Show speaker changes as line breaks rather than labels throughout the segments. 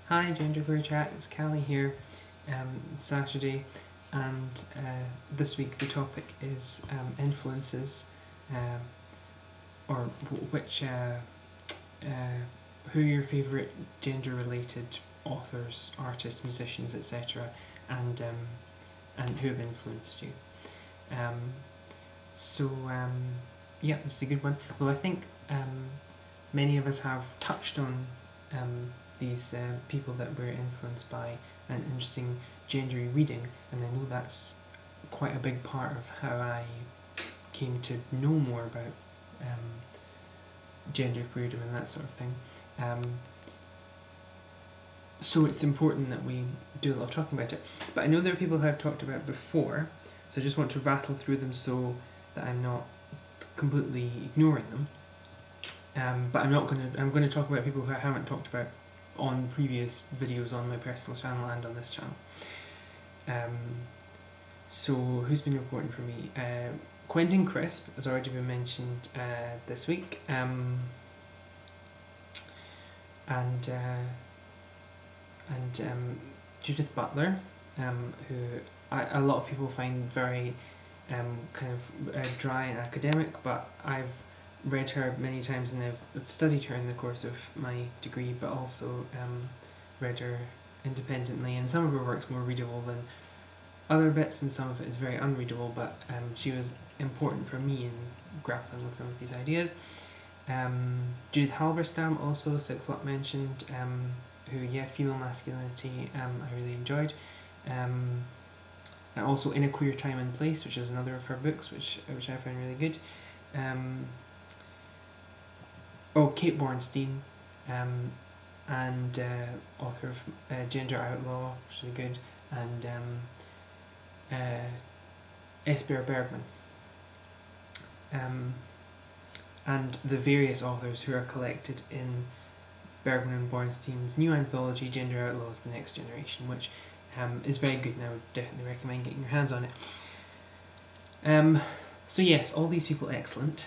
Hi GenderqueerChat, it's Callie here. It's Saturday, and this week the topic is influences, or which, who are your favourite gender-related authors, artists, musicians, etc., and who have influenced you. Yeah, this is a good one. Although I think many of us have touched on these people that we're influenced by an interesting gendery reading, and I know that's quite a big part of how I came to know more about genderqueerdom and that sort of thing. So it's important that we do a lot of talking about it. But I know there are people who I've talked about before, so I just want to rattle through them so that I'm not completely ignoring them. But I'm going to talk about people who I haven't talked about on previous videos on my personal channel and on this channel. So who's been reporting for me? Quentin Crisp has already been mentioned this week, and Judith Butler, who a lot of people find very kind of dry and academic, but I've read her many times and I've studied her in the course of my degree, but also read her independently, and some of her work's more readable than other bits and some of it is very unreadable, but she was important for me in grappling with some of these ideas. Judith Halberstam also, Sigflut mentioned, who, yeah, female masculinity, I really enjoyed. And also In a Queer Time and Place, which is another of her books, which I found really good. Kate Bornstein, and author of Gender Outlaw, which is good, and Esper Bergman. And the various authors who are collected in Bergman and Bornstein's new anthology, Gender Outlaws, The Next Generation, which is very good, and I would definitely recommend getting your hands on it. So yes, all these people excellent,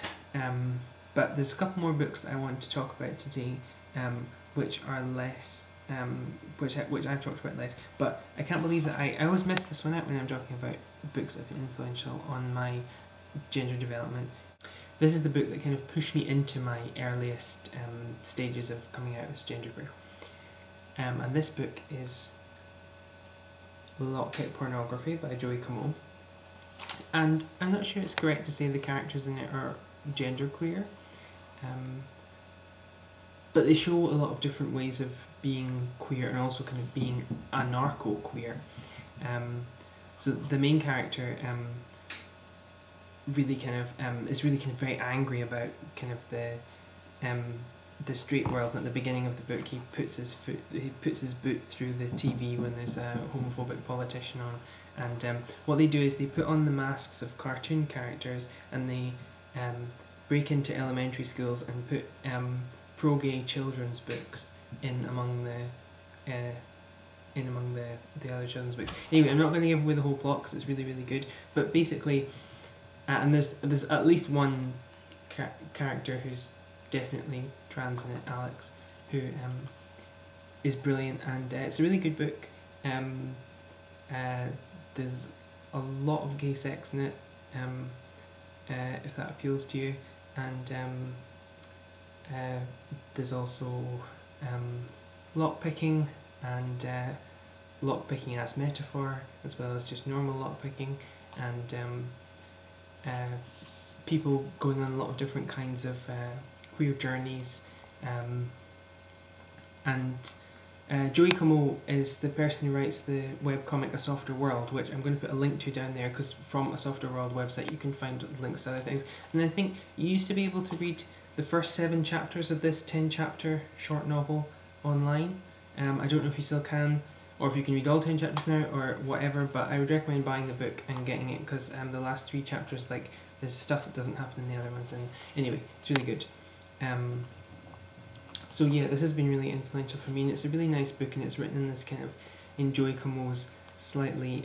but there's a couple more books that I want to talk about today, which are less, which I've talked about less, but I can't believe that I always miss this one out when I'm talking about books that have been influential on my gender development. This is the book that kind of pushed me into my earliest stages of coming out as genderqueer. And this book is Lockpick Pornography by Joey Comeau. And I'm not sure it's correct to say the characters in it are genderqueer, but they show a lot of different ways of being queer and also kind of being anarcho-queer. So the main character really kind of is really kind of very angry about kind of the straight world. At the beginning of the book, he puts his boot through the TV when there's a homophobic politician on, and what they do is they put on the masks of cartoon characters and they break into elementary schools and put pro-gay children's books in among the other children's books. Anyway, I'm not going to give away the whole plot because it's really, really good, but basically, and there's at least one character who's definitely trans in it, Alex, who is brilliant, and it's a really good book. There's a lot of gay sex in it, if that appeals to you, and there's also lockpicking, and lockpicking as metaphor, as well as just normal lockpicking, and people going on a lot of different kinds of queer journeys, and Joey Comeau is the person who writes the webcomic A Softer World, which I'm going to put a link to down there, because from A Softer World website you can find links to other things. And I think you used to be able to read the first 7 chapters of this 10-chapter short novel online. I don't know if you still can, or if you can read all 10 chapters now, or whatever, but I would recommend buying the book and getting it, because the last 3 chapters, like, there's stuff that doesn't happen in the other ones, and anyway, it's really good. So yeah, this has been really influential for me, and it's a really nice book, and it's written in this kind of, in Joey Comeau's slightly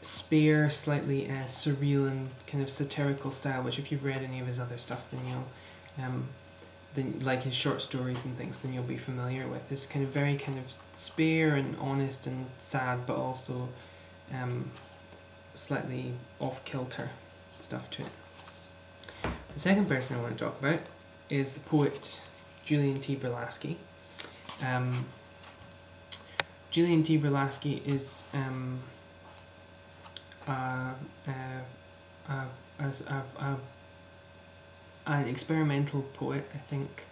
spare, slightly surreal and kind of satirical style, which if you've read any of his other stuff, then you'll like his short stories and things, then you'll be familiar with. It's kind of very kind of spare and honest and sad, but also slightly off-kilter stuff to it. The second person I want to talk about is the poet Julian T. Brolaski. Julian T. Brolaski is an experimental poet. I think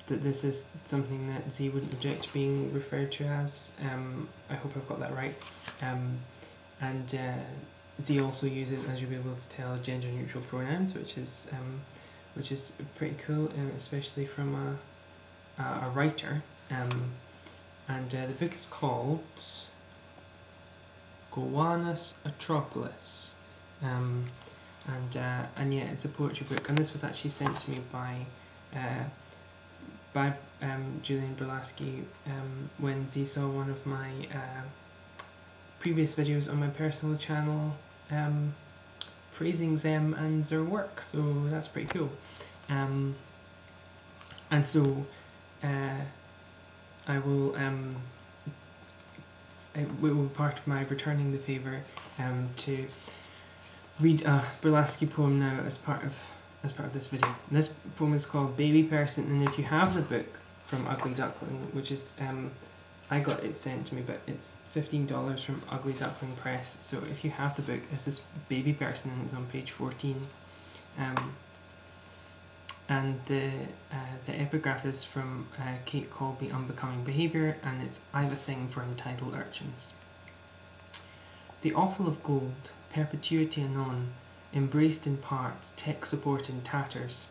that this is something that Z wouldn't object to being referred to as. I hope I've got that right. And Z also uses, as you'll be able to tell, gender-neutral pronouns, which is pretty cool, especially from a writer. And the book is called Gowanus, Atropolis. And yeah, it's a poetry book, and this was actually sent to me by Julian Brolaski when Z saw one of my previous videos on my personal channel praising them and their work, so that's pretty cool. And so I will it will be part of my returning the favour to read a Brolaski poem now as part of this video. And this poem is called Baby Person, and if you have the book from Ugly Duckling, which is I got it sent to me, but it's $15 from Ugly Duckling Presse. So if you have the book, this is Baby Person, and it's on page 14. And the epigraph is from Kate Colby, Unbecoming Behaviour, and it's I have a thing for entitled urchins. The offal of gold, perpetuity anon, embraced in parts, tech support in tatters.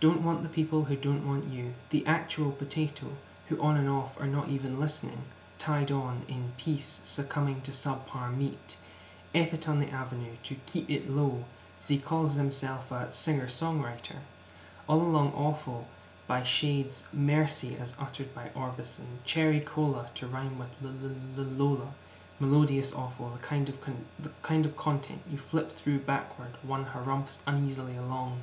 Don't want the people who don't want you, the actual potato, who on and off are not even listening, tied on in peace, succumbing to subpar meat. F it on the avenue, to keep it low, Z calls himself a singer-songwriter. All along awful, by shades, mercy as uttered by Orbison, cherry cola to rhyme with Lola, melodious awful, the kind of content you flip through backward, one harumphs uneasily along.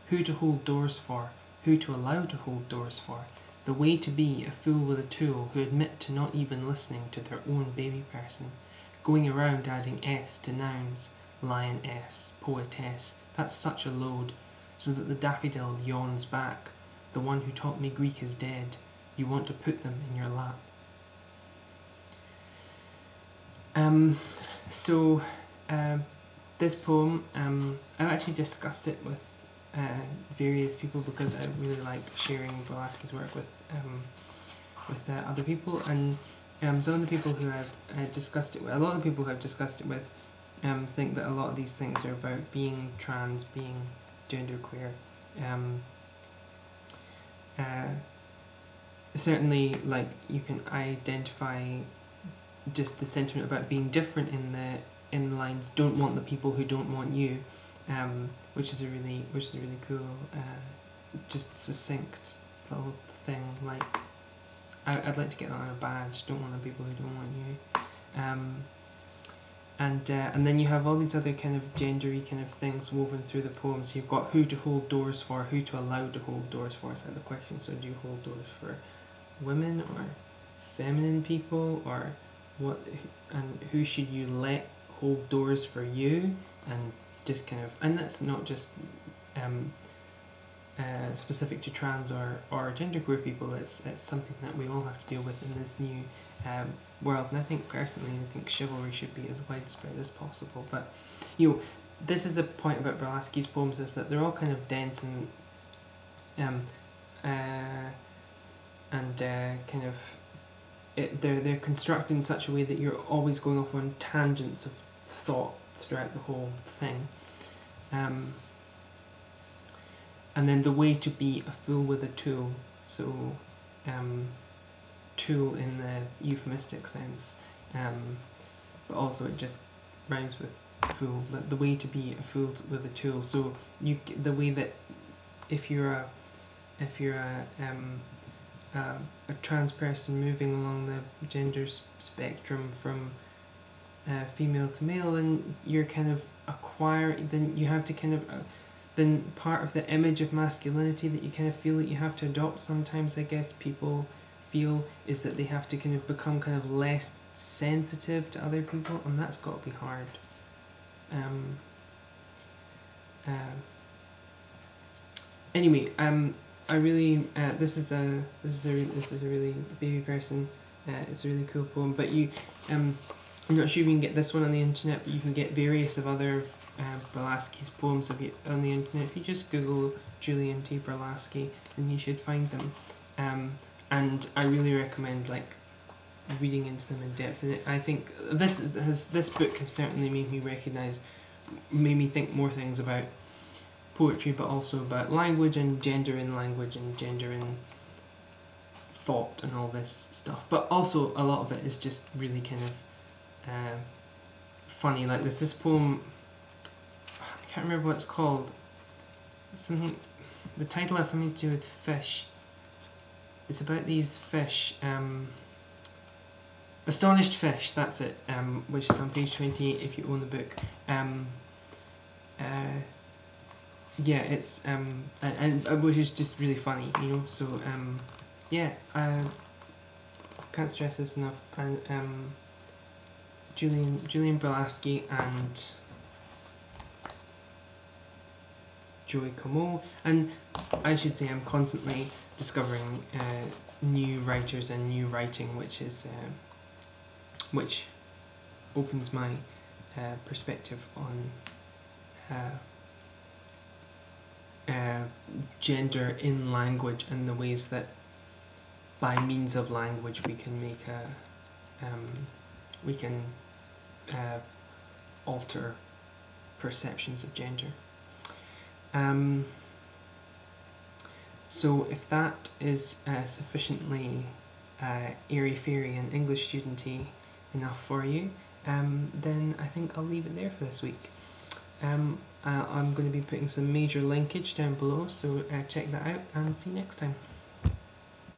Who to hold doors for, who to allow to hold doors for, the way to be a fool with a tool who admit to not even listening to their own baby person, going around adding S to nouns, lioness, poetess, that's such a load, so that the daffodil yawns back, the one who taught me Greek is dead, you want to put them in your lap. This poem, I've actually discussed it with various people because I really like sharing Brolaski's work with other people, and some of the people who I've discussed it with, a lot of the people who I've discussed it with, think that a lot of these things are about being trans, being genderqueer. Certainly, like, you can identify just the sentiment about being different in the lines "don't want the people who don't want you," which is a really cool, just succinct little thing. Like, I'd like to get that on a badge. Don't want the people who don't want you. And then you have all these other kind of gendery kind of things woven through the poem. So you've got who to hold doors for, who to allow to hold doors for. Is that the question? So do you hold doors for women or feminine people, or what? And who should you let hold doors for you? And just kind of, and that's not just specific to trans or genderqueer people. It's something that we all have to deal with in this new world. And I think personally, chivalry should be as widespread as possible. But this is the point about Brolaski's poems, is that they're all kind of dense and kind of they're constructed in such a way that you're always going off on tangents of thought throughout the whole thing. And then the way to be a fool with a tool. So tool in the euphemistic sense, but also it just rhymes with fool. But the way to be a fool with a tool. So the way that if you're a trans person moving along the gender spectrum from female to male, then you're kind of then you have to kind of then part of the image of masculinity that you kind of feel that you have to adopt sometimes, I guess people feel, is that they have to kind of become kind of less sensitive to other people, and that's got to be hard. Anyway, I really this is a really baby person. It's a really cool poem, but I'm not sure if you can get this one on the internet, but you can get various of other Brolaski's poems on the internet. If you just Google Julian T Brolaski, then you should find them. And I really recommend reading into them in depth. And I think this book has certainly made me think more things about poetry, but also about language and gender in language and gender in thought and all this stuff. But also a lot of it is just really kind of funny. Like this poem, I can't remember what it's called. The title has something to do with fish. It's about these fish. Astonished Fish, that's it, which is on page 28 if you own the book. Yeah, it's and which is just really funny, so yeah, can't stress this enough. And Julian Brolaski and Joey Comeau, and I should say I'm constantly discovering new writers and new writing, which opens my perspective on gender in language and the ways that by means of language we can make alter perceptions of gender. So if that is sufficiently airy-fairy and English studenty enough for you, then I think I'll leave it there for this week. I'm going to be putting some major linkage down below, so check that out and see you next time.